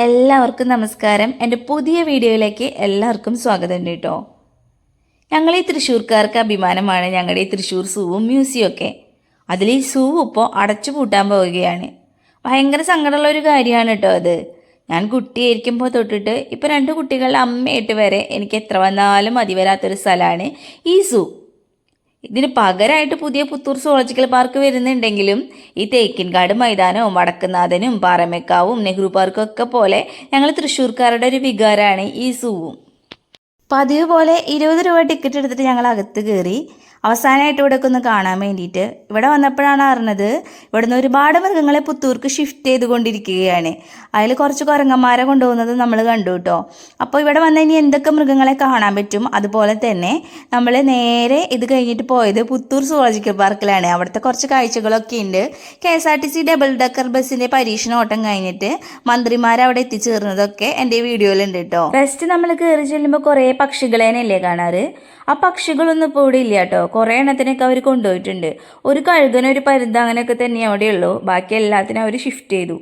എല്ലാവർക്കും നമസ്കാരം. എൻ്റെ പുതിയ വീഡിയോയിലേക്ക് എല്ലാവർക്കും സ്വാഗതം ഉണ്ട് കേട്ടോ. ഞങ്ങൾ ഈ തൃശ്ശൂർക്കാർക്ക് അഭിമാനമാണ് ഞങ്ങളുടെ ഈ തൃശ്ശൂർ സൂവും മ്യൂസിയം ഒക്കെ. അതിൽ ഈ സൂ ഇപ്പോൾ അടച്ചു പൂട്ടാൻ പോവുകയാണ്. ഭയങ്കര സങ്കടമുള്ള ഒരു കാര്യമാണ് കേട്ടോ അത്. ഞാൻ കുട്ടിയായിരിക്കുമ്പോൾ തൊട്ടിട്ട് ഇപ്പോൾ 2 കുട്ടികളുടെ അമ്മയായിട്ട് വരെ എനിക്ക് എത്ര വന്നാലും മതി വരാത്തൊരു സ്ഥലമാണ് ഈ സൂ. ഇതിന് പകരമായിട്ട് പുതിയ പുത്തൂർ സുവോളജിക്കൽ പാർക്ക് വരുന്നുണ്ടെങ്കിലും ഈ തേക്കിൻകാട് മൈതാനവും വടക്കുന്നാഥനും പാറമേക്കാവും നെഹ്റു പാർക്കും ഒക്കെ പോലെ ഞങ്ങൾ തൃശ്ശൂർക്കാരുടെ ഒരു വികാരമാണ് ഈ സൂവും. പതിവ് പോലെ 20 രൂപ ടിക്കറ്റ് എടുത്തിട്ട് ഞങ്ങൾ അകത്ത് കയറി. അവസാനമായിട്ട് ഇവിടെയൊക്കെ ഒന്ന് കാണാൻ വേണ്ടിയിട്ട് ഇവിടെ വന്നപ്പോഴാണ് അറിഞ്ഞത് ഇവിടുന്ന് ഒരുപാട് മൃഗങ്ങളെ പുത്തൂർക്ക് ഷിഫ്റ്റ് ചെയ്തുകൊണ്ടിരിക്കുകയാണ്. അതിൽ കുറച്ച് കുരങ്ങന്മാരെ കൊണ്ടുപോകുന്നത് നമ്മൾ കണ്ടു കേട്ടോ. അപ്പോൾ ഇവിടെ വന്ന് ഇനി എന്തൊക്കെ മൃഗങ്ങളെ കാണാൻ പറ്റും. അതുപോലെ തന്നെ നമ്മൾ നേരെ ഇത് കഴിഞ്ഞിട്ട് പോയത് പുത്തൂർ സുവോളജിക്കൽ പാർക്കിലാണ്. അവിടുത്തെ കുറച്ച് കാഴ്ചകളൊക്കെ ഉണ്ട്. KSRTC ഡബിൾ ഡെക്കർ ബസ്സിൻ്റെ പരീക്ഷണ ഓട്ടം കഴിഞ്ഞിട്ട് മന്ത്രിമാർ അവിടെ എത്തിച്ചേർന്നതൊക്കെ എൻ്റെ വീഡിയോയിലുണ്ട് കേട്ടോ. ഫസ്റ്റ് നമ്മൾ കയറി ചെല്ലുമ്പോൾ കുറേ പക്ഷികളേനല്ലേ കാണാറ്. ആ പക്ഷികളൊന്നും ഇപ്പോൾ ഇവിടെ ഇല്ല കേട്ടോ. കുറേ എണ്ണത്തിനൊക്കെ അവർ കൊണ്ടുപോയിട്ടുണ്ട്. ഒരു കഴുകനും ഒരു പരുന്ത് അങ്ങനെയൊക്കെ തന്നെ അവിടെയുള്ളൂ. ബാക്കി എല്ലാത്തിനും അവർ ഷിഫ്റ്റ് ചെയ്തു.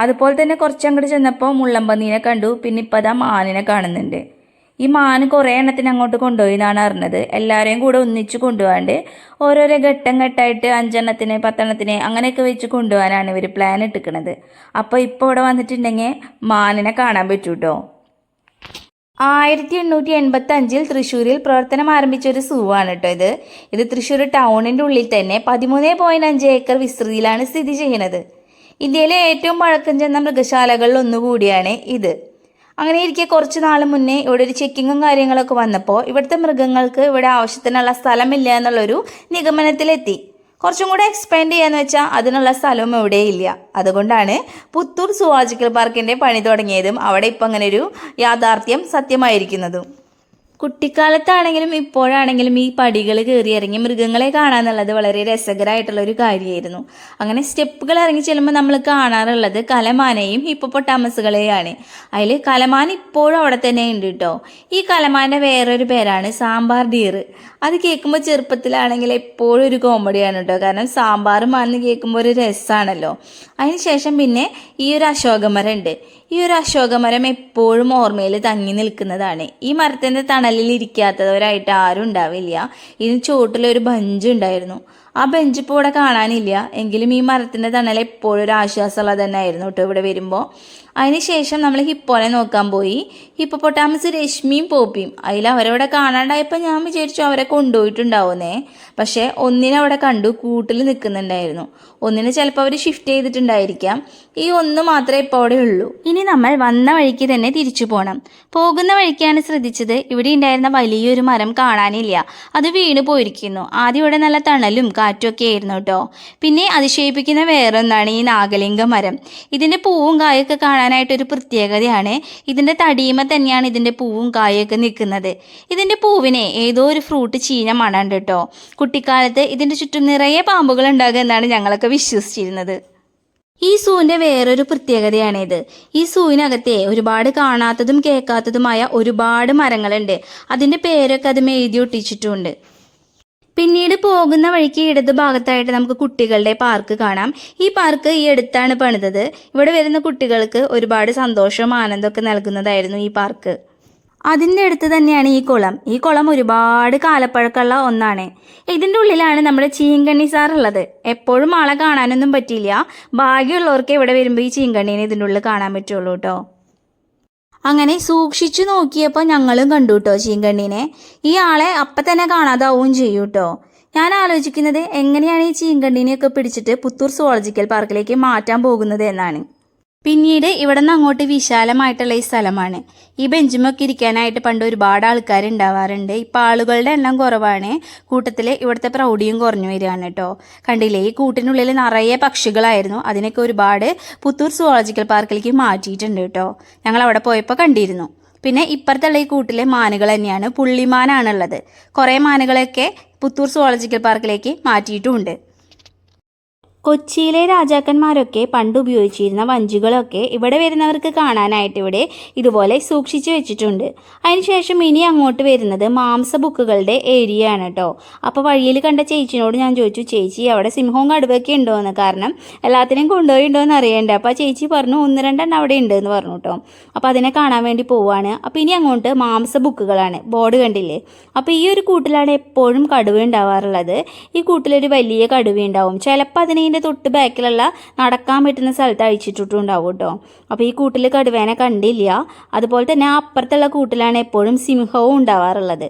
അതുപോലെ തന്നെ കുറച്ചങ്ങോട്ട് ചെന്നപ്പോൾ മുള്ളമ്പന്നീനെ കണ്ടു. പിന്നെ ഇപ്പം അതാ മാനിനെ കാണുന്നുണ്ട്. ഈ മാന് കുറേ എണ്ണത്തിന് അങ്ങോട്ട് കൊണ്ടുപോയി എന്നാണ് അറിഞ്ഞത്. എല്ലാവരെയും കൂടെ ഒന്നിച്ച് കൊണ്ടുപോകാണ്ട് ഓരോരോ ഘട്ടം ഘട്ടമായിട്ട് 5 എണ്ണത്തിന് 10 എണ്ണത്തിന് അങ്ങനെയൊക്കെ വെച്ച് കൊണ്ടുപോകാനാണ് ഇവർ പ്ലാൻ ഇട്ടിരിക്കുന്നത്. അപ്പോൾ ഇപ്പോൾ ഇവിടെ വന്നിട്ടുണ്ടെങ്കിൽ മാനിനെ കാണാൻ പറ്റൂ കേട്ടോ. 1885 തൃശ്ശൂരിൽ പ്രവർത്തനം ആരംഭിച്ച ഒരു സൂ ആണ് കേട്ടോ ഇത് തൃശ്ശൂർ ടൗണിൻ്റെ ഉള്ളിൽ തന്നെ 13.5 ഏക്കർ വിസ്തൃതിയിലാണ് സ്ഥിതി ചെയ്യുന്നത്. ഇന്ത്യയിലെ ഏറ്റവും പഴക്കം ചെന്ന മൃഗശാലകളിൽ ഒന്നുകൂടിയാണ് ഇത്. അങ്ങനെ ഇരിക്കെ കുറച്ച് നാൾ മുന്നേ ഇവിടെ ഒരു ചെക്കിങ്ങും കാര്യങ്ങളൊക്കെ വന്നപ്പോൾ ഇവിടുത്തെ മൃഗങ്ങൾക്ക് ഇവിടെ ആവശ്യത്തിനുള്ള സ്ഥലമില്ല എന്നുള്ളൊരു നിഗമനത്തിലെത്തി. കുറച്ചും കൂടെ എക്സ്പാൻഡ് ചെയ്യാന്ന് വെച്ചാൽ അതിനുള്ള സ്ഥലവും എവിടെയില്ല. അതുകൊണ്ടാണ് പുത്തൂർ സുവോളജിക്കൽ പാർക്കിൻ്റെ പണി തുടങ്ങിയതും അവിടെ ഇപ്പം അങ്ങനെ ഒരു യാഥാർത്ഥ്യം സത്യമായിരിക്കുന്നതും. കുട്ടിക്കാലത്താണെങ്കിലും ഇപ്പോഴാണെങ്കിലും ഈ പടികൾ കയറി ഇറങ്ങി മൃഗങ്ങളെ കാണാന്നുള്ളത് വളരെ രസകരമായിട്ടുള്ള ഒരു കാര്യമായിരുന്നു. അങ്ങനെ സ്റ്റെപ്പുകൾ ഇറങ്ങി ചെല്ലുമ്പോൾ നമ്മൾ കാണാറുള്ളത് കലമാനെയും ഹിപ്പോപ്പൊട്ടാമസുകളെയാണ്. അതിൽ കലമാൻ ഇപ്പോഴും അവിടെ തന്നെ ഉണ്ട് കേട്ടോ. ഈ കലമാൻ്റെ വേറൊരു പേരാണ് സാമ്പാർ ഡീർ. അത് കേൾക്കുമ്പോൾ ചെറുപ്പത്തിലാണെങ്കിൽ എപ്പോഴും ഒരു കോമഡിയാണ് കേട്ടോ. കാരണം സാമ്പാർ മാന്ന് കേൾക്കുമ്പോൾ ഒരു രസമാണല്ലോ. അതിനുശേഷം പിന്നെ ഈ ഒരു അശോകമരം ഉണ്ട്. ഈ ഒരു അശോകമരം എപ്പോഴും ഓർമ്മയിൽ തങ്ങി നിൽക്കുന്നതാണ്. ഈ മരത്തിൻ്റെ തണലിൽ ഇരിക്കാത്തവരായിട്ട് ആരും ഉണ്ടാവില്ല. ഇതിന് ചുവട്ടിലൊരു ബെഞ്ച് ഉണ്ടായിരുന്നു. ആ ബെഞ്ച് ഇപ്പോൾ ഇവിടെ കാണാനില്ല. എങ്കിലും ഈ മരത്തിൻ്റെ തണൽ എപ്പോഴും ഒരു ആശ്വാസമുള്ളത് തന്നെ ആയിരുന്നു കേട്ടോ ഇവിടെ വരുമ്പോൾ. അതിനുശേഷം നമ്മൾ ഹിപ്പോനെ നോക്കാൻ പോയി. ഹിപ്പോപ്പൊട്ടാമസ് രശ്മിയും പോപ്പിയും അതിൽ അവരവിടെ കാണാണ്ടായപ്പോൾ ഞാൻ വിചാരിച്ചു അവരെ കൊണ്ടുപോയിട്ടുണ്ടാവുന്നേ. പക്ഷേ ഒന്നിനെ അവിടെ കണ്ടു കൂട്ടിൽ നിൽക്കുന്നുണ്ടായിരുന്നു. ഒന്നിനെ ചിലപ്പോൾ അവർ ഷിഫ്റ്റ് ചെയ്തിട്ടുണ്ടായിരിക്കാം. ഈ ഒന്ന് മാത്രമേ ഇപ്പോൾ അവിടെ ഉള്ളൂ. ഇനി നമ്മൾ വന്ന വഴിക്ക് തന്നെ തിരിച്ചു പോകണം. പോകുന്ന വഴിക്കാണ് ശ്രദ്ധിച്ചത് ഇവിടെ ഉണ്ടായിരുന്ന വലിയൊരു മരം കാണാനില്ല. അത് വീണ് പോയിരിക്കുന്നു. ആദ്യം ഇവിടെ നല്ല തണലും കാറ്റും ഒക്കെ ആയിരുന്നു കേട്ടോ. പിന്നെ അതിശയിപ്പിക്കുന്ന വേറൊന്നാണ് ഈ നാഗലിംഗ മരം. ഇതിൻ്റെ പൂവും കായൊക്കെ കാണാനായിട്ടൊരു പ്രത്യേകതയാണ്. ഇതിൻ്റെ തടിയുമ തന്നെയാണ് ഇതിൻ്റെ പൂവും കായൊക്കെ നിൽക്കുന്നത്. ഇതിൻ്റെ പൂവിനെ ഏതോ ഒരു ഫ്രൂട്ട് ചീഞ്ഞ മണമുണ്ട് കേട്ടോ. കുട്ടിക്കാലത്ത് ഇതിൻ്റെ ചുറ്റും നിറയെ പാമ്പുകൾ ഉണ്ടാകുക എന്നാണ് ഞങ്ങളൊക്കെ വിശ്വസിച്ചിരുന്നത്. ഈ സൂവിൻ്റെ വേറൊരു പ്രത്യേകതയാണിത്. ഈ സൂവിനകത്തെ ഒരുപാട് കാണാത്തതും കേൾക്കാത്തതുമായ ഒരുപാട് മരങ്ങളുണ്ട്. അതിൻ്റെ പേരൊക്കെ അതും എഴുതി ഒട്ടിച്ചിട്ടുമുണ്ട്. പിന്നീട് പോകുന്ന വഴിക്ക് ഇടത് ഭാഗത്തായിട്ട് നമുക്ക് കുട്ടികളുടെ പാർക്ക് കാണാം. ഈ പാർക്ക് ഈ അടുത്താണ് പണിതത്. ഇവിടെ വരുന്ന കുട്ടികൾക്ക് ഒരുപാട് സന്തോഷവും ആനന്ദമൊക്കെ നൽകുന്നതായിരുന്നു ഈ പാർക്ക്. അതിൻ്റെ അടുത്ത് തന്നെയാണ് ഈ കുളം. ഈ കുളം ഒരുപാട് കാലപ്പഴക്കമുള്ള ഒന്നാണ്. ഇതിൻ്റെ ഉള്ളിലാണ് നമ്മുടെ ചീങ്കണ്ണി സാറുള്ളത്. എപ്പോഴും ആളെ കാണാനൊന്നും പറ്റില്ല. ഭാഗ്യമുള്ളവർക്ക് ഇവിടെ വരുമ്പോൾ ഈ ചീങ്കണ്ണീനെ ഇതിൻ്റെ ഉള്ളിൽ കാണാൻ പറ്റുള്ളൂ കേട്ടോ. അങ്ങനെ സൂക്ഷിച്ചു നോക്കിയപ്പോൾ ഞങ്ങളും കണ്ടു കേട്ടോ ചീങ്കണ്ണീനെ. ഈ ആളെ അപ്പം തന്നെ കാണാതാവുകയും ചെയ്യും കേട്ടോ. ഞാൻ ആലോചിക്കുന്നത് എങ്ങനെയാണ് ഈ ചീങ്കണ്ണീനെയൊക്കെ പിടിച്ചിട്ട് പുത്തൂർ സുവോളജിക്കൽ പാർക്കിലേക്ക് മാറ്റാൻ പോകുന്നത് എന്നാണ്. പിന്നീട് ഇവിടെ നിന്ന് അങ്ങോട്ട് വിശാലമായിട്ടുള്ള ഈ സ്ഥലമാണ്. ഈ ബെഞ്ചുമൊക്കെ ഇരിക്കാനായിട്ട് പണ്ട് ഒരുപാട് ആൾക്കാരുണ്ടാവാറുണ്ട്. ഇപ്പം ആളുകളുടെ എണ്ണം കുറവാണ്. കൂട്ടത്തിൽ ഇവിടുത്തെ പ്രൗഢിയും കുറഞ്ഞു വരികയാണ് കേട്ടോ. കണ്ടില്ലേ, ഈ കൂട്ടിനുള്ളിൽ നിറയെ പക്ഷികളായിരുന്നു. അതിനൊക്കെ ഒരുപാട് പുത്തൂർ സുവോളജിക്കൽ പാർക്കിലേക്ക് മാറ്റിയിട്ടുണ്ട് കേട്ടോ. ഞങ്ങൾ അവിടെ പോയപ്പോൾ കണ്ടിരുന്നു. പിന്നെ ഇപ്പുറത്തുള്ള ഈ കൂട്ടിലെ മാനുകൾ തന്നെയാണ്. പുള്ളിമാനാണുള്ളത്. കുറേ മാനുകളൊക്കെ പുത്തൂർ സുവോളജിക്കൽ പാർക്കിലേക്ക് മാറ്റിയിട്ടുമുണ്ട്. കൊച്ചിയിലെ രാജാക്കന്മാരൊക്കെ പണ്ട് ഉപയോഗിച്ചിരുന്ന വഞ്ചികളൊക്കെ ഇവിടെ വരുന്നവർക്ക് കാണാനായിട്ട് ഇവിടെ ഇതുപോലെ സൂക്ഷിച്ചു വെച്ചിട്ടുണ്ട്. അതിനുശേഷം ഇനി അങ്ങോട്ട് വരുന്നത് മാംസ ബുക്കുകളുടെ ഏരിയ ആണ് കേട്ടോ. അപ്പോൾ വഴിയിൽ കണ്ട ചേച്ചിനോട് ഞാൻ ചോദിച്ചു, ചേച്ചി അവിടെ സിംഹവും കടുവയൊക്കെ ഉണ്ടോയെന്ന്. കാരണം എല്ലാത്തിനെയും കൊണ്ടുപോയിണ്ടോ എന്ന് അറിയണ്ടേ. അപ്പോൾ ആ ചേച്ചി പറഞ്ഞു 1-2 അവിടെ ഉണ്ട് എന്ന് പറഞ്ഞു കേട്ടോ. അപ്പോൾ അതിനെ കാണാൻ വേണ്ടി പോവുകയാണ്. അപ്പോൾ ഇനി അങ്ങോട്ട് മാംസ ബുക്കുകളാണ്. ബോർഡ് കണ്ടില്ലേ. അപ്പോൾ ഈ ഒരു കൂട്ടിലാണ് എപ്പോഴും കടുവ ഉണ്ടാവാറുള്ളത്. ഈ കൂട്ടിലൊരു വലിയ കടുവ ഉണ്ടാവും. ചിലപ്പോൾ അതിനെ തൊട്ട് ബാക്കിലുള്ള നടക്കാൻ പറ്റുന്ന സ്ഥലത്ത് അഴിച്ചിട്ടിട്ടുണ്ടാവും കേട്ടോ. അപ്പോൾ ഈ കൂട്ടിൽ കടുവേനെ കണ്ടില്ല. അതുപോലെ തന്നെ അപ്പുറത്തുള്ള കൂട്ടിലാണ് എപ്പോഴും സിംഹവും ഉണ്ടാവാറുള്ളത്.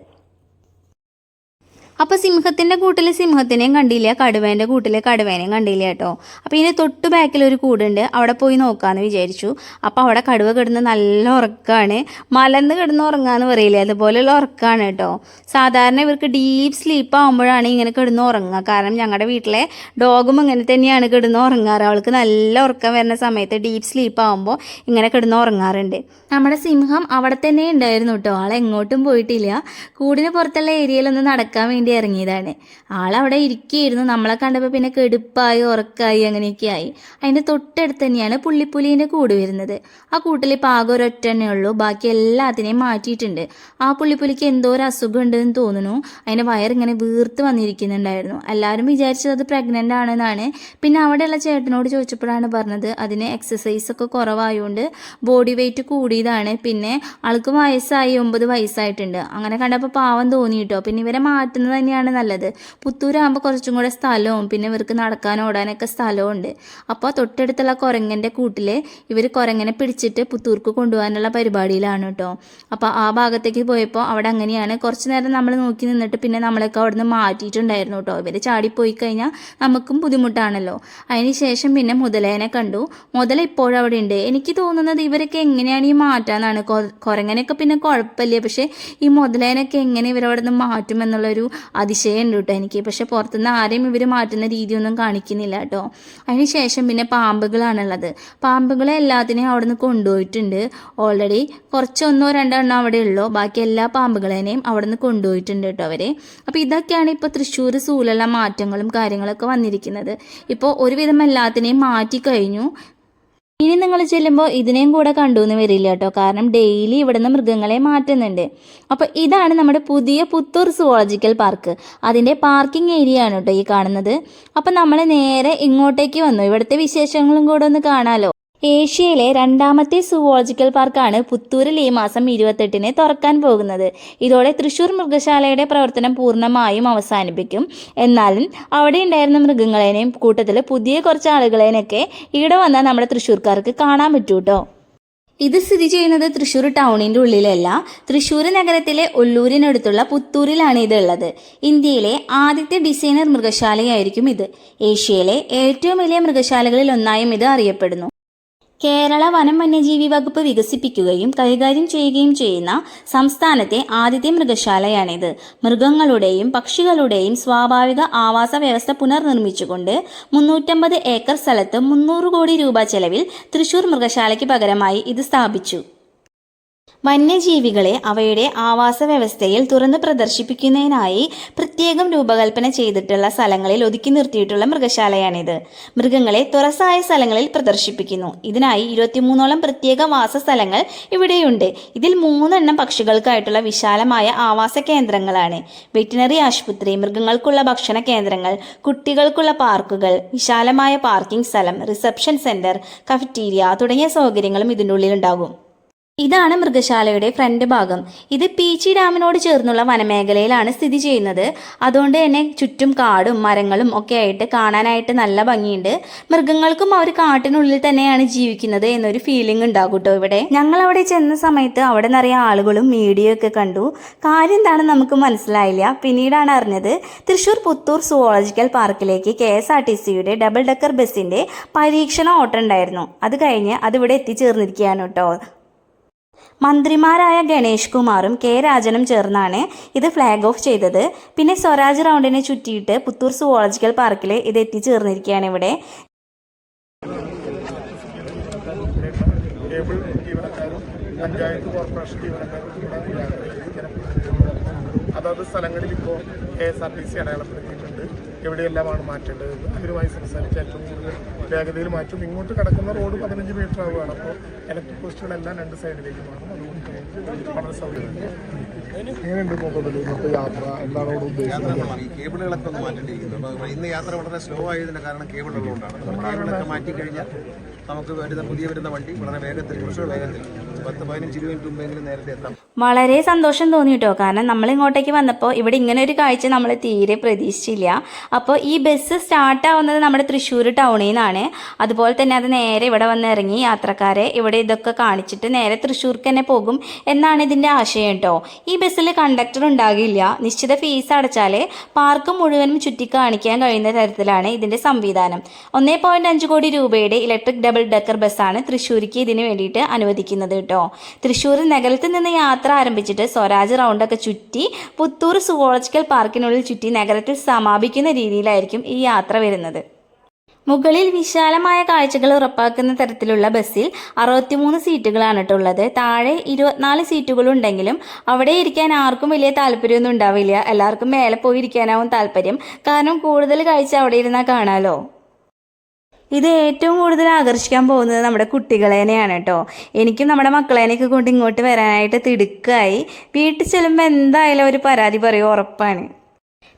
അപ്പോൾ സിംഹത്തിൻ്റെ കൂട്ടിൽ സിംഹത്തിനെയും കണ്ടില്ല, കടുവേൻ്റെ കൂട്ടിൽ കടുവേനെയും കണ്ടില്ല കേട്ടോ. അപ്പോൾ ഇതിന് തൊട്ട് ബാക്കിലൊരു കൂടുണ്ട്, അവിടെ പോയി നോക്കാമെന്ന് വിചാരിച്ചു. അപ്പോൾ അവിടെ കടുവ കിടന്ന് നല്ല ഉറക്കമാണ്. മലന്ന് കിടന്ന് ഉറങ്ങാന്ന് പറയില്ലേ, അതുപോലെയുള്ള ഉറക്കമാണ് കേട്ടോ. സാധാരണ ഇവർക്ക് ഡീപ്പ് സ്ലീപ്പ് ആകുമ്പോഴാണ് ഇങ്ങനെ കിടന്ന് ഉറങ്ങുക. കാരണം ഞങ്ങളുടെ വീട്ടിലെ ഡോഗും ഇങ്ങനെ തന്നെയാണ് കിടന്ന് ഉറങ്ങാറ്. അവൾക്ക് നല്ല ഉറക്കം വരുന്ന സമയത്ത് ഡീപ്പ് സ്ലീപ്പ് ആകുമ്പോൾ ഇങ്ങനെ കിടന്ന് ഉറങ്ങാറുണ്ട്. നമ്മുടെ സിംഹം അവിടെ തന്നെ ഉണ്ടായിരുന്നു കേട്ടോ. ആളെങ്ങോട്ടും പോയിട്ടില്ല. കൂടിന് പുറത്തുള്ള ഏരിയയിലൊന്ന് നടക്കാൻ വേണ്ടി ഇറങ്ങിയതാണ്. ആളവിടെ ഇരിക്കുകയായിരുന്നു. നമ്മളെ കണ്ടപ്പോൾ പിന്നെ കെടുപ്പായി ഉറക്കായി അങ്ങനെയൊക്കെ ആയി. അതിൻ്റെ തൊട്ടടുത്ത് തന്നെയാണ് പുള്ളിപ്പുലീൻ്റെ കൂട് വരുന്നത്. ആ കൂട്ടിൽ ഇപ്പോൾ ആകെ ഒരൊറ്റ തന്നെ ഉള്ളൂ, ബാക്കി എല്ലാത്തിനെയും മാറ്റിയിട്ടുണ്ട്. ആ പുള്ളിപ്പുലിക്ക് എന്തോ ഒരു അസുഖം ഉണ്ടെന്ന് തോന്നുന്നു. അതിൻ്റെ വയറിങ്ങനെ വീർത്ത് വന്നിരിക്കുന്നുണ്ടായിരുന്നു. എല്ലാവരും വിചാരിച്ചത് അത് പ്രഗ്നൻ്റ് ആണെന്നാണ്. പിന്നെ അവിടെയുള്ള ചേട്ടനോട് ചോദിച്ചപ്പോഴാണ് പറഞ്ഞത് അതിന് എക്സസൈസൊക്കെ കുറവായതുകൊണ്ട് ബോഡി വെയിറ്റ് കൂടിയതാണ്. പിന്നെ ആൾക്ക് വയസ്സായി 9 വയസ്സായിട്ടുണ്ട്. അങ്ങനെ കണ്ടപ്പോൾ പാവം തോന്നി കേട്ടോ. പിന്നെ ഇവരെ മാറ്റുന്നത് തന്നെയാണ് നല്ലത്. പുത്തൂരാകുമ്പോൾ കുറച്ചും കൂടെ സ്ഥലവും പിന്നെ ഇവർക്ക് നടക്കാൻ ഓടാനൊക്കെ സ്ഥലവും ഉണ്ട്. അപ്പോൾ തൊട്ടടുത്തുള്ള കുരങ്ങൻ്റെ കൂട്ടിൽ ഇവർ കുരങ്ങനെ പിടിച്ചിട്ട് പുത്തൂർക്ക് കൊണ്ടുപോകാനുള്ള പരിപാടിയിലാണ് കേട്ടോ. അപ്പോൾ ആ ഭാഗത്തേക്ക് പോയപ്പോൾ അവിടെ അങ്ങനെയാണ്. കുറച്ച് നേരം നമ്മൾ നോക്കി നിന്നിട്ട് പിന്നെ നമ്മളൊക്കെ അവിടെ നിന്ന് മാറ്റിയിട്ടുണ്ടായിരുന്നു കേട്ടോ. ഇവർ ചാടിപ്പോയി കഴിഞ്ഞാൽ നമുക്കും ബുദ്ധിമുട്ടാണല്ലോ. അതിന് ശേഷം പിന്നെ മുതലേനെ കണ്ടു. മുതല ഇപ്പോഴും അവിടെ ഉണ്ട്. എനിക്ക് തോന്നുന്നത് ഇവരൊക്കെ എങ്ങനെയാണ് ഈ മാറ്റാന്നാണ്. കുരങ്ങനൊക്കെ പിന്നെ കുഴപ്പമില്ല, പക്ഷേ ഈ മുതലേനൊക്കെ എങ്ങനെ ഇവരവിടെ നിന്ന് മാറ്റുമെന്നുള്ളൊരു അതിശയം ഉണ്ട് കേട്ടോ എനിക്ക്. പക്ഷെ പുറത്തുനിന്ന് ആരെയും ഇവർ മാറ്റുന്ന രീതിയൊന്നും കാണിക്കുന്നില്ല കേട്ടോ. അതിന് ശേഷം പിന്നെ പാമ്പുകളാണുള്ളത്. പാമ്പുകളെ എല്ലാത്തിനെയും അവിടെ നിന്ന് കൊണ്ടുപോയിട്ടുണ്ട്. ഓൾറെഡി കുറച്ച് 1-2 എണ്ണം അവിടെ ഉള്ളൂ. ബാക്കി എല്ലാ പാമ്പുകളെയും അവിടെ നിന്ന് കൊണ്ടുപോയിട്ടുണ്ട് കേട്ടോ അവരെ. അപ്പോൾ ഇതൊക്കെയാണ് ഇപ്പോൾ തൃശ്ശൂർ സൂലുള്ള മാറ്റങ്ങളും കാര്യങ്ങളൊക്കെ വന്നിരിക്കുന്നത്. ഇപ്പോൾ ഒരുവിധം എല്ലാത്തിനെയും മാറ്റി കഴിഞ്ഞു. ഇനി നിങ്ങൾ ചെല്ലുമ്പോൾ ഇതിനെയും കൂടെ കണ്ടുവെന്ന് വരില്ല കേട്ടോ. കാരണം ഡെയിലി ഇവിടുന്ന് മൃഗങ്ങളെ മാറ്റുന്നുണ്ട്. അപ്പോൾ ഇതാണ് നമ്മുടെ പുതിയ പുത്തൂർ സുവോളജിക്കൽ പാർക്ക്. അതിൻ്റെ പാർക്കിംഗ് ഏരിയ ആണ് കേട്ടോ ഈ കാണുന്നത്. അപ്പോൾ നമ്മൾ നേരെ ഇങ്ങോട്ടേക്ക് വന്നു. ഇവിടുത്തെ വിശേഷങ്ങളും കൂടെ ഒന്ന് കാണാമല്ലോ. ഏഷ്യയിലെ 2ാമത്തെ സുവോളജിക്കൽ പാർക്കാണ് പുത്തൂരിൽ ഈ മാസം 28-ന് തുറക്കാൻ പോകുന്നത്. ഇതോടെ തൃശ്ശൂർ മൃഗശാലയുടെ പ്രവർത്തനം പൂർണ്ണമായും അവസാനിപ്പിക്കും. എന്നാലും അവിടെ ഉണ്ടായിരുന്ന മൃഗങ്ങളെയും കൂട്ടത്തിൽ പുതിയ കുറച്ച് ആളുകളെയൊക്കെ ഇവിടെ വന്നാൽ നമ്മുടെ തൃശ്ശൂർക്കാർക്ക് കാണാൻ പറ്റൂ കേട്ടോ. ഇത് സ്ഥിതി ചെയ്യുന്നത് തൃശ്ശൂർ ടൗണിൻ്റെ ഉള്ളിലല്ല, തൃശ്ശൂർ നഗരത്തിലെ ഒല്ലൂരിനടുത്തുള്ള പുത്തൂരിലാണ് ഇതുള്ളത്. ഇന്ത്യയിലെ ആദ്യത്തെ ഡിസൈനർ മൃഗശാലയായിരിക്കും ഇത്. ഏഷ്യയിലെ ഏറ്റവും വലിയ മൃഗശാലകളിൽ ഒന്നായും ഇത് അറിയപ്പെടുന്നു. കേരള വനം വന്യജീവി വകുപ്പ് വികസിപ്പിക്കുകയും കൈകാര്യം ചെയ്യുകയും ചെയ്യുന്ന സംസ്ഥാനത്തെ ആദ്യത്തെ മൃഗശാലയാണിത്. മൃഗങ്ങളുടെയും പക്ഷികളുടെയും സ്വാഭാവിക ആവാസ വ്യവസ്ഥ പുനർനിർമ്മിച്ചുകൊണ്ട് 350 ഏക്കർ സ്ഥലത്ത് 300 കോടി രൂപ ചെലവിൽ തൃശ്ശൂർ മൃഗശാലയ്ക്ക് പകരമായി ഇത് സ്ഥാപിച്ചു. വന്യജീവികളെ അവയുടെ ആവാസ വ്യവസ്ഥയിൽ തുറന്ന് പ്രദർശിപ്പിക്കുന്നതിനായി പ്രത്യേകം രൂപകൽപ്പന ചെയ്തിട്ടുള്ള സ്ഥലങ്ങളിൽ ഒതുക്കി നിർത്തിയിട്ടുള്ള മൃഗശാലയാണിത്. മൃഗങ്ങളെ തുറസായ സ്ഥലങ്ങളിൽ പ്രദർശിപ്പിക്കുന്നു. ഇതിനായി 23ഓളം പ്രത്യേക വാസസ്ഥലങ്ങൾ ഇവിടെയുണ്ട്. ഇതിൽ 3 എണ്ണം പക്ഷികൾക്കായിട്ടുള്ള വിശാലമായ ആവാസ കേന്ദ്രങ്ങളാണ്. വെറ്റിനറി ആശുപത്രി, മൃഗങ്ങൾക്കുള്ള ഭക്ഷണ കേന്ദ്രങ്ങൾ, കുട്ടികൾക്കുള്ള പാർക്കുകൾ, വിശാലമായ പാർക്കിംഗ് സ്ഥലം, റിസപ്ഷൻ സെന്റർ, കഫറ്റീരിയ തുടങ്ങിയ സൗകര്യങ്ങളും ഇതിൻ്റെ ഉള്ളിലുണ്ടാകും. ഇതാണ് മൃഗശാലയുടെ ഫ്രണ്ട് ഭാഗം. ഇത് പീച്ചി ഡാമിനോട് ചേർന്നുള്ള വനമേഖലയിലാണ് സ്ഥിതി ചെയ്യുന്നത്. അതുകൊണ്ട് തന്നെ ചുറ്റും കാടും മരങ്ങളും ഒക്കെ ആയിട്ട് കാണാനായിട്ട് നല്ല ഭംഗിയുണ്ട്. മൃഗങ്ങൾക്കും അവർ കാട്ടിനുള്ളിൽ തന്നെയാണ് ജീവിക്കുന്നത് എന്നൊരു ഫീലിംഗ് ഉണ്ടാകും കേട്ടോ ഇവിടെ. ഞങ്ങൾ അവിടെ ചെന്ന സമയത്ത് അവിടെ നിറയെ ആളുകളും മീഡിയ ഒക്കെ കണ്ടു. കാര്യം എന്താണെന്ന് നമുക്ക് മനസ്സിലായില്ല. പിന്നീടാണ് അറിഞ്ഞത് തൃശ്ശൂർ പുത്തൂർ സുവോളജിക്കൽ പാർക്കിലേക്ക് KSRTCയുടെ ഡബിൾ ഡെക്കർ ബസ്സിൻ്റെ പരീക്ഷണ ഓട്ടം ഉണ്ടായിരുന്നു. അത് കഴിഞ്ഞ് അതിവിടെ എത്തിച്ചേർന്നിരിക്കുകയാണ് കേട്ടോ. മന്ത്രിമാരായ ഗണേഷ് കുമാറും K രാജനും ചേർന്നാണ് ഇത് ഫ്ലാഗ് ഓഫ് ചെയ്തത്. പിന്നെ സ്വരാജ് റൗണ്ടിനെ ചുറ്റിയിട്ട് പുത്തൂർ സുവോളജിക്കൽ പാർക്കിൽ ഇത് എത്തിച്ചേർന്നിരിക്കുകയാണ് ഇവിടെ. കേബിൾ ജീവനക്കാരും പഞ്ചായത്ത് കോർപ്പറേഷൻ ജീവനക്കാരും ഇവിടെ യാത്ര ചെയ്ത് അതത് സ്ഥലങ്ങളിൽ ഇപ്പോൾ KSRTC അടയാളപ്പെടുത്തിയിട്ടുണ്ട്, എവിടെയെല്ലാമാണ് മാറ്റേണ്ടത്. അവരുമായി സംസാരിച്ച് ഏറ്റവും കൂടുതൽ വേഗതയിൽ മാറ്റും. ഇങ്ങോട്ട് കിടക്കുന്ന റോഡ് 15 മീറ്റർ ആവുകയാണ്. അപ്പോൾ ഇലക്ട്രിക് പോസ്റ്റുകളെല്ലാം 2 സൈഡിലേക്ക് മാറും. അതുകൊണ്ട് വളരെ സൗകര്യമുണ്ട്. എങ്ങനെയുണ്ട് മൊത്തത്തിൽ ഇന്നത്തെ യാത്ര? എന്താണ് അവിടെ ഉദ്ദേശിക്കുന്നത്? ഈ കേബിളുകളൊക്കെ ഒന്ന് മാറ്റേണ്ടിയിരിക്കുന്നു. അപ്പോൾ ഇന്ന് യാത്ര വളരെ സ്ലോ ആയതിൻ്റെ കാരണം കേബിൾ ഉള്ളതുകൊണ്ടാണ്. കേബിളൊക്കെ മാറ്റിക്കഴിഞ്ഞാൽ നമുക്ക് വരുന്ന വണ്ടി വളരെ വേഗത്തിൽ, കുറച്ചുകൂടെ വേഗത്തിൽ 10-15 മിനിറ്റ് മുമ്പെങ്കിലും നേരത്തെ എത്താം. വളരെ സന്തോഷം തോന്നി കേട്ടോ. കാരണം നമ്മൾ ഇങ്ങോട്ടേക്ക് വന്നപ്പോൾ ഇവിടെ ഇങ്ങനെ ഒരു കാഴ്ച നമ്മൾ തീരെ പ്രതീക്ഷിച്ചില്ല. അപ്പോൾ ഈ ബസ് സ്റ്റാർട്ടാവുന്നത് നമ്മുടെ തൃശ്ശൂർ ടൗണിൽ നിന്നാണ്. അതുപോലെ തന്നെ അത് നേരെ ഇവിടെ വന്ന് ഇറങ്ങി യാത്രക്കാരെ ഇവിടെ ഇതൊക്കെ കാണിച്ചിട്ട് നേരെ തൃശ്ശൂർക്ക് തന്നെ പോകും എന്നാണ് ഇതിൻ്റെ ആശയം കേട്ടോ. ഈ ബസ്സിൽ കണ്ടക്ടർ ഉണ്ടാകില്ല. നിശ്ചിത ഫീസ് അടച്ചാൽ പാർക്ക് മുഴുവനും ചുറ്റി കാണിക്കാൻ കഴിയുന്ന തരത്തിലാണ് ഇതിൻ്റെ സംവിധാനം. 1.5 കോടി രൂപയുടെ ഇലക്ട്രിക് ഡബിൾ ഡെക്കർ ബസ്സാണ് തൃശ്ശൂർക്ക് ഇതിന് വേണ്ടിയിട്ട് അനുവദിക്കുന്നത് കേട്ടോ. തൃശ്ശൂർ നഗരത്തിൽ നിന്ന് യാത്ര ആരംഭിച്ചിട്ട് സ്വരാജ് റൗണ്ടൊക്കെ ചുറ്റി പുത്തൂർ സുവോളജിക്കൽ പാർക്കിനുള്ളിൽ ചുറ്റി നഗരത്തിൽ സമാപിക്കുന്ന രീതിയിലായിരിക്കും ഈ യാത്ര വരുന്നത്. മുകളിൽ വിശാലമായ കാഴ്ചകൾ ഉറപ്പാക്കുന്ന തരത്തിലുള്ള ബസ്സിൽ 63 സീറ്റുകളാണ് കേട്ടുള്ളത്. താഴെ 24 സീറ്റുകളുണ്ടെങ്കിലും അവിടെ ഇരിക്കാൻ ആർക്കും വലിയ താല്പര്യമൊന്നും ഉണ്ടാവില്ല. എല്ലാവർക്കും മേലെ പോയി ഇരിക്കാനാവും താല്പര്യം. കാരണം കൂടുതൽ കാഴ്ച അവിടെ ഇരുന്നാൽ കാണാമല്ലോ. ഇത് ഏറ്റവും കൂടുതൽ ആകർഷിക്കാൻ പോകുന്നത് നമ്മുടെ കുട്ടികളെ തന്നെയാണ് കേട്ടോ. എനിക്കും നമ്മുടെ മക്കളേനെയൊക്കെ കൊണ്ട് ഇങ്ങോട്ട് വരാനായിട്ട് തിടുക്കായി. വീട്ടിൽ ചെല്ലുമ്പോൾ എന്തായാലും ഒരു പരാതി പറയും, ഉറപ്പാണ്.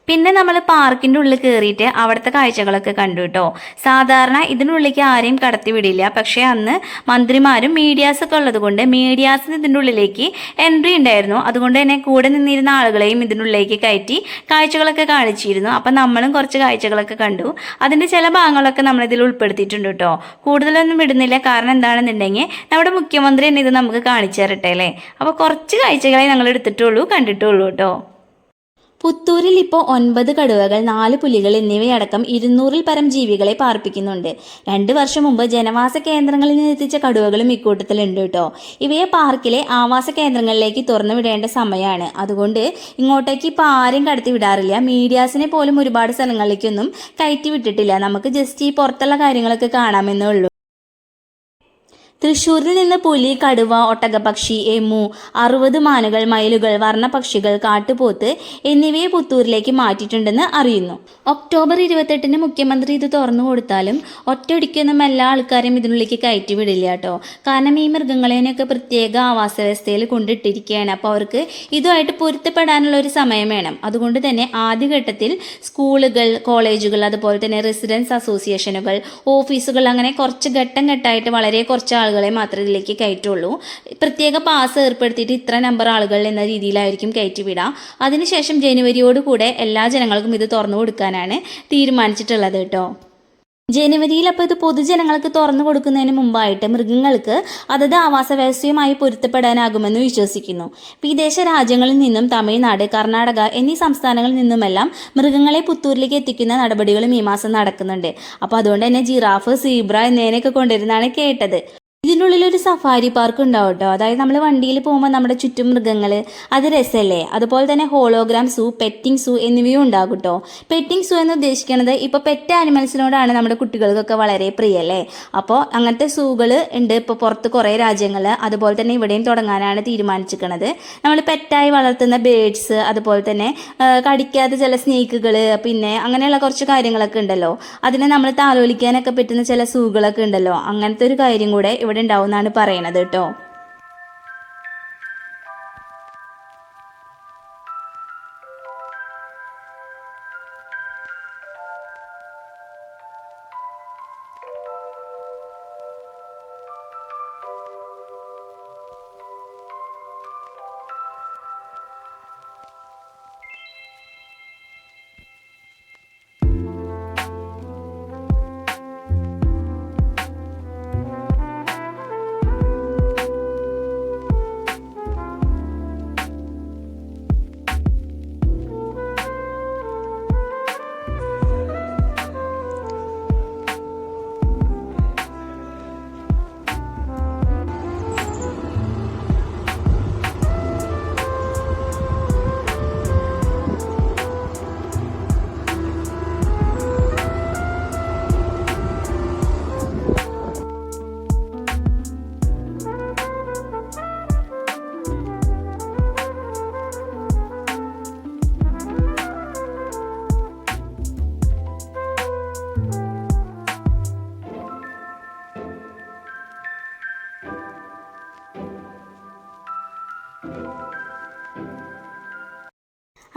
പിന്നെ നമ്മൾ പാർക്കിൻ്റെ ഉള്ളിൽ കയറിയിട്ട് അവിടുത്തെ കാഴ്ചകളൊക്കെ കണ്ടു കേട്ടോ. സാധാരണ ഇതിനുള്ളിലേക്ക് ആരെയും കടത്തി വിടില്ല. പക്ഷേ അന്ന് മന്ത്രിമാരും മീഡിയാസൊക്കെ ഉള്ളത് കൊണ്ട് മീഡിയാസിന് ഇതിൻ്റെ ഉള്ളിലേക്ക് എൻട്രി ഉണ്ടായിരുന്നു. അതുകൊണ്ട് തന്നെ കൂടെ നിന്നിരുന്ന ആളുകളെയും ഇതിൻ്റെ ഉള്ളിലേക്ക് കയറ്റി കാഴ്ചകളൊക്കെ കാണിച്ചിരുന്നു. അപ്പം നമ്മളും കുറച്ച് കാഴ്ചകളൊക്കെ കണ്ടു. അതിൻ്റെ ചില ഭാഗങ്ങളൊക്കെ നമ്മളിതിൽ ഉൾപ്പെടുത്തിയിട്ടുണ്ട് കേട്ടോ. കൂടുതലൊന്നും വിടുന്നില്ല. കാരണം എന്താണെന്നുണ്ടെങ്കിൽ നമ്മുടെ മുഖ്യമന്ത്രി തന്നെ ഇത് നമുക്ക് കാണിച്ചു തരട്ടെ അല്ലേ. അപ്പോൾ കുറച്ച് കാഴ്ചകളെ ഞങ്ങൾ എടുത്തിട്ടുള്ളൂ, കണ്ടിട്ടുള്ളൂ കേട്ടോ. പുത്തൂരിൽ ഇപ്പോൾ 9 കടുവകൾ, 4 പുലികൾ എന്നിവയടക്കം 200-ൽ പരം ജീവികളെ പാർപ്പിക്കുന്നുണ്ട്. 2 വർഷം മുമ്പ് ജനവാസ കേന്ദ്രങ്ങളിൽ നിന്ന് എത്തിച്ച കടുവകളും ഇക്കൂട്ടത്തിലുണ്ട് കേട്ടോ. ഇവയെ പാർക്കിലെ ആവാസ കേന്ദ്രങ്ങളിലേക്ക് തുറന്നു വിടേണ്ട സമയമാണ്. അതുകൊണ്ട് ഇങ്ങോട്ടേക്ക് ഇപ്പോൾ ആരും കടത്തി വിടാറില്ല. മീഡിയാസിനെ പോലും ഒരുപാട് സ്ഥലങ്ങളിലേക്കൊന്നും കയറ്റി വിട്ടിട്ടില്ല. നമുക്ക് ജസ്റ്റ് ഈ പുറത്തുള്ള കാര്യങ്ങളൊക്കെ കാണാമെന്നേ ഉള്ളൂ. തൃശ്ശൂരിൽ നിന്ന് പുലി, കടുവ, ഒട്ടകപക്ഷി, എമു, 60 മാനുകൾ, മയിലുകൾ, വർണ്ണപക്ഷികൾ, കാട്ടുപോത്ത് എന്നിവയെ പുത്തൂരിലേക്ക് മാറ്റിയിട്ടുണ്ടെന്ന് അറിയുന്നു. ഒക്ടോബർ 28-ന് മുഖ്യമന്ത്രി ഇത് തുറന്നു കൊടുത്താലും ഒറ്റയടിക്കൊന്നും എല്ലാ ആൾക്കാരെയും ഇതിനുള്ളിലേക്ക് കയറ്റി വിടില്ല കേട്ടോ. കാരണം ഈ മൃഗങ്ങളെയൊക്കെ പ്രത്യേക ആവാസ വ്യവസ്ഥയിൽ കൊണ്ടിട്ടിരിക്കുകയാണ്. അപ്പോൾ അവർക്ക് ഇതുമായിട്ട് പൊരുത്തപ്പെടാനുള്ള ഒരു സമയം വേണം. അതുകൊണ്ട് തന്നെ ആദ്യഘട്ടത്തിൽ സ്കൂളുകൾ, കോളേജുകൾ, അതുപോലെ തന്നെ റെസിഡൻസ് അസോസിയേഷനുകൾ, ഓഫീസുകൾ, അങ്ങനെ കുറച്ച് ഘട്ടം ഘട്ടമായിട്ട് വളരെ കുറച്ച് ആളുകളെ മാത്രമേ ഇതിലേക്ക് കയറ്റുള്ളൂ. പ്രത്യേക പാസ് ഏർപ്പെടുത്തിയിട്ട് ഇത്ര നമ്പർ ആളുകൾ എന്ന രീതിയിലായിരിക്കും കയറ്റിവിടുക. അതിനുശേഷം ജനുവരിയോടുകൂടെ എല്ലാ ജനങ്ങൾക്കും ഇത് തുറന്നു കൊടുക്കാനാണ് തീരുമാനിച്ചിട്ടുള്ളത് കേട്ടോ. ജനുവരിയിൽ അപ്പോൾ ഇത് പൊതുജനങ്ങൾക്ക് തുറന്നു കൊടുക്കുന്നതിന് മുമ്പായിട്ട് മൃഗങ്ങൾക്ക് അതത് ആവാസ വ്യവസ്ഥയുമായി പൊരുത്തപ്പെടാനാകുമെന്ന് വിശ്വസിക്കുന്നു. വിദേശ രാജ്യങ്ങളിൽ നിന്നും തമിഴ്നാട്, കർണാടക എന്നീ സംസ്ഥാനങ്ങളിൽ നിന്നുമെല്ലാം മൃഗങ്ങളെ പുത്തൂരിലേക്ക് എത്തിക്കുന്ന നടപടികളും ഈ മാസം നടക്കുന്നുണ്ട്. അപ്പോൾ അതുകൊണ്ട് തന്നെ ജിറാഫ്, സീബ്ര എന്നിവയൊക്കെ കൊണ്ടുവരുന്നതാണ് കേട്ടത്. ഇതിനുള്ളിൽ ഒരു സഫാരി പാർക്ക് ഉണ്ടാവും കേട്ടോ. അതായത് നമ്മൾ വണ്ടിയിൽ പോകുമ്പോൾ നമ്മുടെ ചുറ്റും മൃഗങ്ങൾ, അത് രസമല്ലേ. അതുപോലെ തന്നെ ഹോളോഗ്രാം സൂ, പെറ്റിംഗ് സൂ എന്നിവയും ഉണ്ടാകും കേട്ടോ. പെറ്റിംഗ് സൂ എന്ന് ഉദ്ദേശിക്കുന്നത് ഇപ്പോൾ പെറ്റ് ആനിമൽസിനോടാണ് നമ്മുടെ കുട്ടികൾക്കൊക്കെ വളരെ പ്രിയല്ലേ. അപ്പോൾ അങ്ങനത്തെ സൂകൾ ഉണ്ട് ഇപ്പോൾ പുറത്ത് കുറേ രാജ്യങ്ങൾ. അതുപോലെ തന്നെ ഇവിടെയും തുടങ്ങാനാണ് തീരുമാനിച്ചിരിക്കുന്നത്. നമ്മൾ പെറ്റായി വളർത്തുന്ന ബേഡ്സ്, അതുപോലെ തന്നെ കടിക്കാത്ത ചില സ്നേക്കുകൾ, പിന്നെ അങ്ങനെയുള്ള കുറച്ച് കാര്യങ്ങളൊക്കെ ഉണ്ടല്ലോ. അതിനെ നമ്മൾ താലോലിക്കാനൊക്കെ പറ്റുന്ന ചില സൂകളൊക്കെ ഉണ്ടല്ലോ. അങ്ങനത്തെ ഒരു കാര്യം കൂടെ ഇവിടെ ഉണ്ടാവുമെന്നാണ് പറയണത് കേട്ടോ.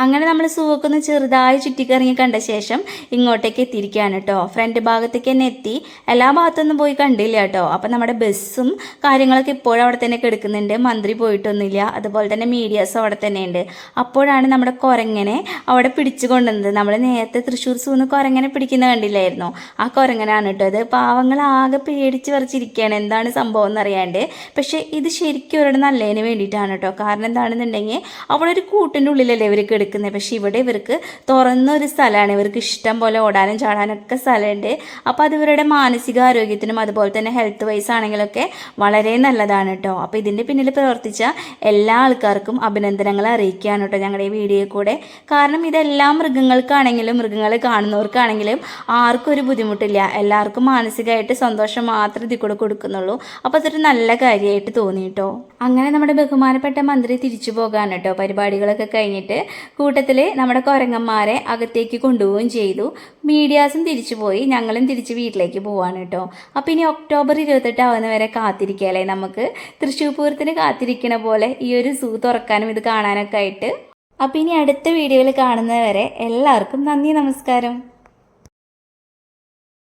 അങ്ങനെ നമ്മൾ സൂവൊക്കെ ഒന്ന് ചെറുതായി ചുറ്റിക്കറങ്ങി കണ്ട ശേഷം ഇങ്ങോട്ടേക്ക് എത്തിയിരിക്കുകയാണ് കേട്ടോ. ഫ്രണ്ട് ഭാഗത്തേക്ക് തന്നെ എത്തി. എല്ലാ ഭാഗത്തൊന്നും പോയി കണ്ടില്ല കേട്ടോ. അപ്പം നമ്മുടെ ബസ്സും കാര്യങ്ങളൊക്കെ ഇപ്പോഴും അവിടെ തന്നെ കിടക്കുന്നുണ്ട്. മന്ത്രി പോയിട്ടൊന്നുമില്ല. അതുപോലെ തന്നെ മീഡിയാസും അവിടെ തന്നെ ഉണ്ട്. അപ്പോഴാണ് നമ്മുടെ കുരങ്ങനെ അവിടെ പിടിച്ചു കൊണ്ടുവന്നത്. നമ്മൾ നേരത്തെ തൃശ്ശൂർ സൂന്ന് കുരങ്ങനെ പിടിക്കുന്ന കണ്ടില്ലായിരുന്നോ? ആ കുരങ്ങനാണ് കേട്ടോ ഇത്. പാവങ്ങൾ ആകെ പേടിച്ച് പറിച്ചിരിക്കുകയാണ് എന്താണ് സംഭവം എന്നറിയാണ്ട്. പക്ഷേ ഇത് ശരിക്കും അവരുടെ നല്ലതിന് വേണ്ടിയിട്ടാണ് കേട്ടോ. കാരണം എന്താണെന്നുണ്ടെങ്കിൽ അവിടെ ഒരു കൂട്ടിൻ്റെ ഉള്ളിലല്ലേ ഇവർ കിടക്കുന്നത്. പക്ഷെ ഇവിടെ ഇവർക്ക് തുറന്നൊരു സ്ഥലമാണ്. ഇവർക്ക് ഇഷ്ടം പോലെ ഓടാനും ചാടാനൊക്കെ സ്ഥലമുണ്ട്. അപ്പോൾ അത് ഇവരുടെ മാനസികാരോഗ്യത്തിനും അതുപോലെ തന്നെ ഹെൽത്ത് വൈസ് ആണെങ്കിലൊക്കെ വളരെ നല്ലതാണ് കേട്ടോ. അപ്പോൾ ഇതിൻ്റെ പിന്നിൽ പ്രവർത്തിച്ച എല്ലാ ആൾക്കാർക്കും അഭിനന്ദനങ്ങൾ അറിയിക്കുകയാണ് കേട്ടോ ഞങ്ങളുടെ ഈ വീഡിയോയിൽ കൂടെ. കാരണം ഇതെല്ലാം മൃഗങ്ങൾക്കാണെങ്കിലും മൃഗങ്ങളെ കാണുന്നവർക്കാണെങ്കിലും ആർക്കും ഒരു ബുദ്ധിമുട്ടില്ല. എല്ലാവർക്കും മാനസികമായിട്ട് സന്തോഷം മാത്രമേ ഇതിൽ കൂടെ കൊടുക്കുന്നുള്ളൂ. അപ്പോൾ അതൊരു നല്ല കാര്യമായിട്ട് തോന്നി കേട്ടോ. അങ്ങനെ നമ്മുടെ ബഹുമാനപ്പെട്ട മന്ത്രി തിരിച്ചു പോകാൻ കേട്ടോ. പരിപാടികളൊക്കെ കഴിഞ്ഞിട്ട് കൂട്ടത്തിൽ നമ്മുടെ കുരങ്ങന്മാരെ അകത്തേക്ക് കൊണ്ടുപോവുകയും ചെയ്തു. മീഡിയാസും തിരിച്ചു പോയി. ഞങ്ങളും തിരിച്ച് വീട്ടിലേക്ക് പോവാണ് കേട്ടോ. അപ്പോൾ ഇനി ഒക്ടോബർ 28 ആവുന്നവരെ കാത്തിരിക്കുകയല്ലേ നമുക്ക്. തൃശ്ശൂർ പൂരത്തിന് കാത്തിരിക്കണ പോലെ ഈ ഒരു സൂ തുറക്കാനും ഇത് കാണാനൊക്കെ ആയിട്ട്. അപ്പോൾ ഇനി അടുത്ത വീഡിയോയിൽ കാണുന്നവരെ എല്ലാവർക്കും നന്ദി, നമസ്കാരം.